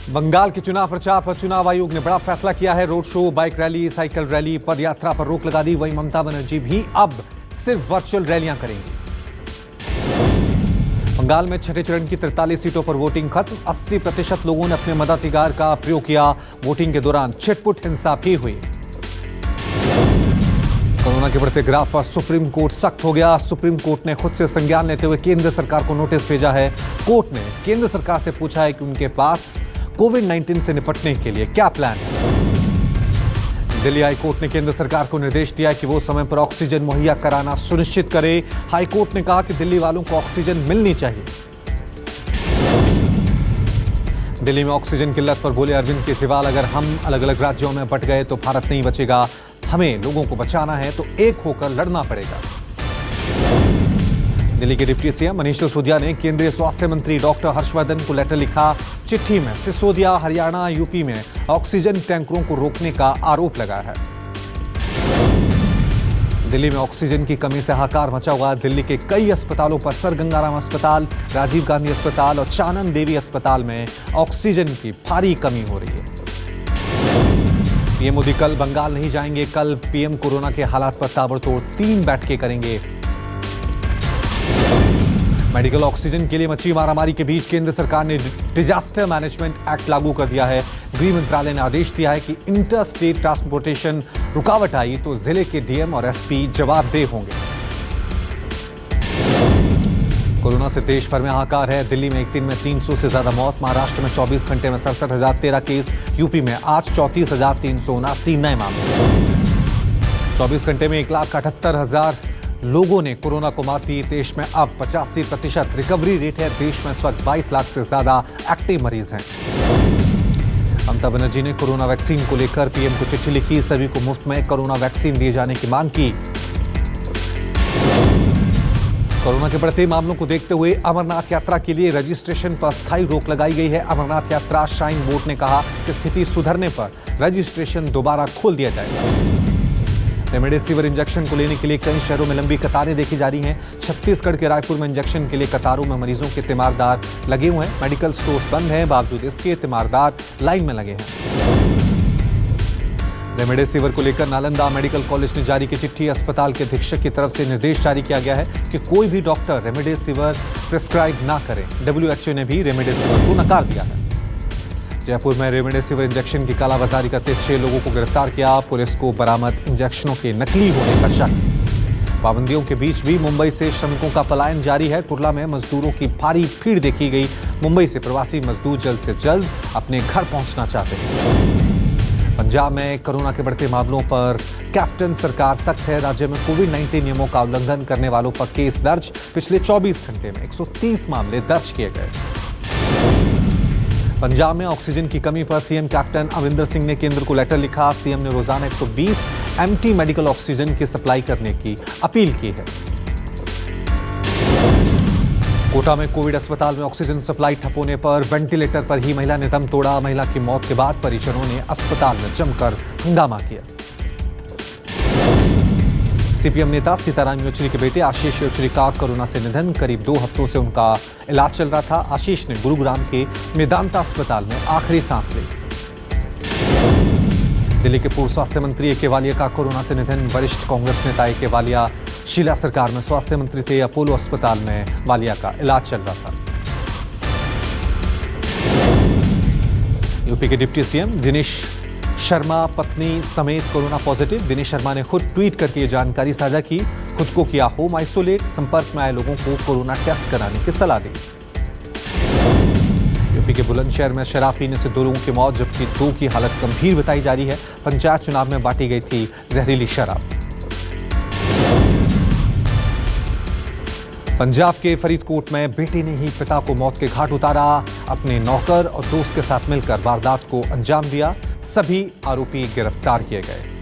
बंगाल के चुनाव प्रचार पर चुनाव आयोग ने बड़ा फैसला किया है। Road show, bike rally, cycle rally, पद यात्रा पर रोक लगा दी। वहीं ममता बनर्जी भी अब सिर्फ वर्चुअल रैलियां करेंगी। बंगाल में छठे चरण की 43 सीटों पर वोटिंग खत्म। 80% लोगों ने अपने मताधिकार का प्रयोग किया। वोटिंग के दौरान छिटपुट हिंसा भी हुई। कोरोना के बढ़ते ग्राफ पर सुप्रीम कोर्ट सख्त हो गया। सुप्रीम कोर्ट ने खुद से संज्ञान लेते हुए केंद्र सरकार को नोटिस भेजा है। कोर्ट ने केंद्र सरकार से पूछा है कि उनके पास कोविड-19 से निपटने के लिए क्या प्लान है। दिल्ली हाई कोर्ट ने केंद्र सरकार को निर्देश दिया कि वो समय पर ऑक्सीजन मुहैया कराना सुनिश्चित करे। हाई कोर्ट ने कहा कि दिल्ली वालों को ऑक्सीजन मिलनी चाहिए। दिल्ली में ऑक्सीजन किल्लत पर बोले अरविंद केजरीवाल, अगर हम अलग अलग राज्यों में बंट गए तो भारत नहीं बचेगा। हमें लोगों को बचाना है तो एक होकर लड़ना पड़ेगा। दिल्ली के डिप्टी सीएम मनीष सिसोदिया ने केंद्रीय स्वास्थ्य मंत्री डॉक्टर हर्षवर्धन को लेटर लिखा। चिट्ठी में सिसोदिया हरियाणा, यूपी में ऑक्सीजन टैंकरों को रोकने का आरोप लगाया है। दिल्ली में ऑक्सीजन की कमी से हाहाकार मचा हुआ। दिल्ली के कई अस्पतालों पर सर गंगाराम अस्पताल, राजीव गांधी अस्पताल और चानन देवी अस्पताल में ऑक्सीजन की भारी कमी हो रही है। पीएम मोदी कल बंगाल नहीं जाएंगे। कल पीएम कोरोना के हालात पर ताबड़तोड़ 3 बैठकें करेंगे। मेडिकल ऑक्सीजन के लिए मची मारामारी के बीच केंद्र सरकार ने डिजास्टर मैनेजमेंट एक्ट लागू कर दिया है। गृह मंत्रालय ने आदेश दिया है कि इंटर स्टेट ट्रांसपोर्टेशन रुकावट आई तो जिले के डीएम और एसपी जवाबदेह होंगे। कोरोना से देश भर में हाहाकार है। दिल्ली में एक दिन में 300 से ज्यादा मौत। महाराष्ट्र में 24 घंटे में 67,013 केस। यूपी में आज 34,379 नए मामले। 24 घंटे में 1,78,000 लोगों ने कोरोना को मात दी। देश में अब 85% रिकवरी रेट है। देश में इस वक्त 22 लाख से ज्यादा एक्टिव मरीज हैं। ममता बनर्जी ने कोरोना वैक्सीन को लेकर पीएम को चिट्ठी लिखी। सभी को मुफ्त में कोरोना वैक्सीन दिए जाने की मांग की। कोरोना के बढ़ते मामलों को देखते हुए अमरनाथ यात्रा के लिए रजिस्ट्रेशन पर अस्थायी रोक लगाई गई है। अमरनाथ यात्रा श्राइन बोर्ड ने कहा कि स्थिति सुधरने पर रजिस्ट्रेशन दोबारा खोल दिया जाएगा। रेमडेसिविर इंजेक्शन को लेने के लिए कई शहरों में लंबी कतारें देखी जा रही हैं। छत्तीसगढ़ के रायपुर में इंजेक्शन के लिए कतारों में मरीजों के तीमारदार लगे हुए हैं। मेडिकल स्टोर्स बंद हैं, बावजूद इसके तीमारदार लाइन में लगे हैं। रेमडेसिविर को लेकर नालंदा मेडिकल कॉलेज ने जारी की चिट्ठी। अस्पताल के अधीक्षक की तरफ से निर्देश जारी किया गया है कि कोई भी डॉक्टर रेमडेसिविर प्रिस्क्राइब ना करें। WHO ने भी रेमडेसिविर को नकार दिया है। जयपुर में रेमडेसिविर इंजेक्शन की कालाबाजारी करते 6 लोगों को गिरफ्तार किया। पुलिस को बरामद इंजेक्शनों के नकली होने का शक। पाबंदियों के बीच भी मुंबई से श्रमिकों का पलायन जारी है। कुर्ला में मजदूरों की भारी भीड़ देखी गई। मुंबई से प्रवासी मजदूर जल्द से जल्द अपने घर पहुंचना चाहते हैं। पंजाब में कोरोना के बढ़ते मामलों पर कैप्टन सरकार सख्त है। राज्य में कोविड-19 नियमों का उल्लंघन करने वालों पर केस दर्ज। पिछले 24 घंटे में 130 मामले दर्ज किए गए। पंजाब में ऑक्सीजन की कमी पर सीएम कैप्टन अमरिंदर सिंह ने केंद्र को लेटर लिखा। सीएम ने रोजाना 120 एमटी मेडिकल ऑक्सीजन की सप्लाई करने की अपील की है। कोटा में कोविड अस्पताल में ऑक्सीजन सप्लाई ठप होने पर वेंटिलेटर पर ही महिला ने दम तोड़ा। महिला की मौत के बाद परिजनों ने अस्पताल में जमकर हंगामा किया। सीपीएम नेता सीताराम येचुरी के बेटे आशीष येचुरी का कोरोना से निधन। करीब 2 हफ्तों से उनका इलाज चल रहा था। आशीष ने गुरुग्राम के मेदांता अस्पताल में आखिरी सांस ली। दिल्ली के पूर्व स्वास्थ्य मंत्री ए के वालिया का कोरोना से निधन। वरिष्ठ कांग्रेस नेता ए के वालिया शीला सरकार में स्वास्थ्य मंत्री थे। अपोलो अस्पताल में वालिया का इलाज चल रहा था। यूपी के डिप्टी सीएम दिनेश शर्मा पत्नी समेत कोरोना पॉजिटिव। दिनेश शर्मा ने खुद ट्वीट करके ये जानकारी साझा की। खुद को किया होम आइसोलेट। संपर्क में आए लोगों को कोरोना टेस्ट कराने की सलाह दी। यूपी के बुलंदशहर में शराब पीने से 2 लोगों की मौत, जबकि 2 की हालत गंभीर बताई जा रही है। पंचायत चुनाव में बांटी गई थी जहरीली शराब। पंजाब के फरीदकोट में बेटे ने ही पिता को मौत के घाट उतारा। अपने नौकर और दोस्त के साथ मिलकर वारदात को अंजाम दिया। सभी आरोपी गिरफ्तार किए गए।